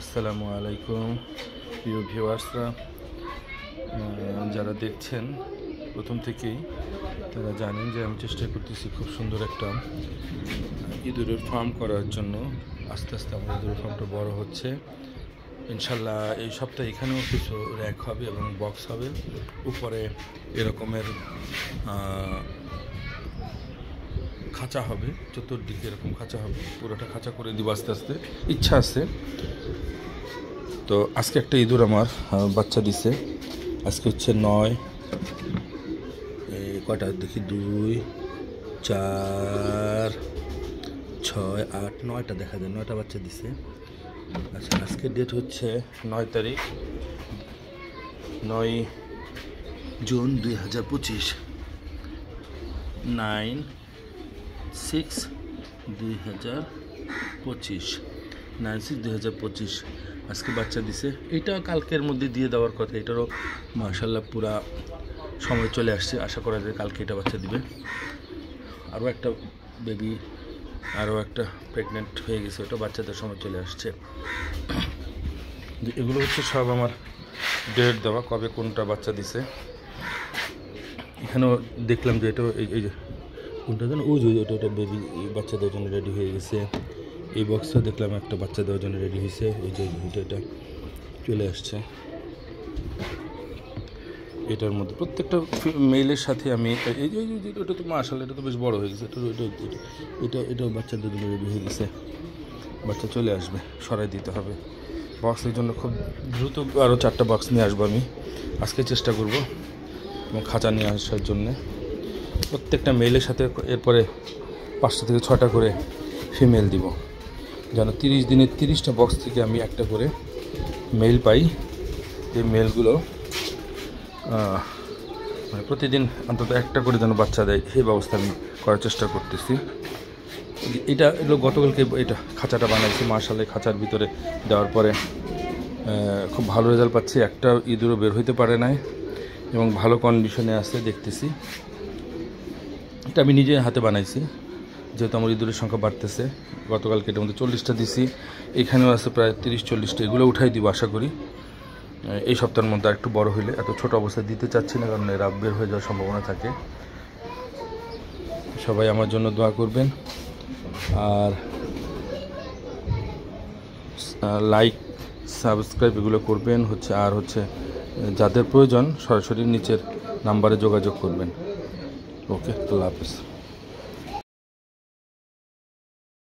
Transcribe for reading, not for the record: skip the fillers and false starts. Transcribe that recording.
আসসালামু আলাইকুম প্রিয় ভিউয়ার্সরা, যারা দেখছেন প্রথম থেকেই তারা জানেন যে আমি চেষ্টা করতেছি খুব সুন্দর একটা ইঁদুরের ফার্ম করার জন্য। আস্তে আস্তে আমার ইঁদুরের ফার্মটা বড় হচ্ছে। ইনশাল্লাহ এই সপ্তাহে এখানেও কিছু র্যাক হবে এবং বক্স হবে। উপরে এরকমের খাঁচা হবে, চতুর্দিকে এরকম খাঁচা হবে, পুরোটা খাঁচা করে দিব আস্তে আস্তে, ইচ্ছা আছে। তো আজকে একটা ইঁদুর আমার বাচ্চা দিছে। আজকে হচ্ছে 9, কটা দেখি, 2, 4, 6, 8, 9টা দেখা যায়, 9টা বাচ্চা দিছে। আচ্ছা, আজকের ডেট হচ্ছে 9 তারিখ, 9 জুন 2025, 9/6/2025, 9/6/2025 আজকে বাচ্চা দিছে। এটা কালকের মধ্যে দিয়ে দেওয়ার কথা। এটারও মাশাআল্লাহ পুরা সময় চলে আসছে। আশা করা যায় কালকে এটা বাচ্চা দিবে। আরও একটা বেবি, আরও একটা প্রেগনেন্ট হয়ে গেছে, ওটা বাচ্চাদের সময় চলে আসছে। এগুলো হচ্ছে সব আমার ডেট দেওয়া, কবে কোনটা বাচ্চা দিছে। এখানেও দেখলাম যে এটা এই যে কোনটা যেন, ওই যে ওটা বেবি বাচ্চা দেওয়ার জন্য রেডি হয়ে গেছে। এই বক্সটা দেখলাম একটা বাচ্চা দেওয়ার জন্য রেডি হয়েছে, ওই যে এটা চলে আসছে। এটার মধ্যে প্রত্যেকটা মেইলের সাথে আমি এই যে ওটা তো মাশাআল্লাহ, এটা তো বেশ বড় হয়ে গেছে। এটাও বাচ্চাদের জন্য রেডি হয়ে গেছে, বাচ্চা চলে আসবে, সরাই দিতে হবে। বক্সের জন্য খুব দ্রুত আরও 4টা বক্স নিয়ে আসবো আমি আজকে, চেষ্টা করব এবং খাঁচা নিয়ে আসার জন্যে। প্রত্যেকটা মেইলের সাথে এরপরে 5টা থেকে 6টা করে ফিমেল দিব, যেন 30 দিনে 30টা বক্স থেকে আমি একটা করে মেল পাই। এই মেলগুলো মানে প্রতিদিন অন্তত একটা করে যেন বাচ্চা দেয়, সেই ব্যবস্থা আমি করার চেষ্টা করতেছি। এগুলো গতকালকে এটা খাঁচাটা বানাইছি, মাশাআল্লাহ। খাঁচার ভিতরে দেওয়ার পরে খুব ভালো রেজাল্ট পাচ্ছি। একটা ইঁদুরও বের হইতে পারে নাই এবং ভালো কন্ডিশনে আছে দেখতেছি। এটা আমি নিজে হাতে বানাইছি, যেহেতু আমার ইঁদুরের সংখ্যা বাড়তেছে। গতকালকে এটার মধ্যে 40টা দিছি, এখানেও আছে প্রায় 30-40টা। এগুলো উঠাই দিব আশা করি এই সপ্তাহের মধ্যে। আর একটু বড় হইলে, এত ছোট অবস্থায় দিতে চাচ্ছি না, কারণ এরা বের হয়ে যাওয়ার সম্ভাবনা থাকে। সবাই আমার জন্য দোয়া করবেন, আর লাইক সাবস্ক্রাইব এগুলো করবেন হচ্ছে। আর হচ্ছে যাদের প্রয়োজন সরাসরি নিচের নাম্বারে যোগাযোগ করবেন। ওকে, আল্লাহ হাফেজ।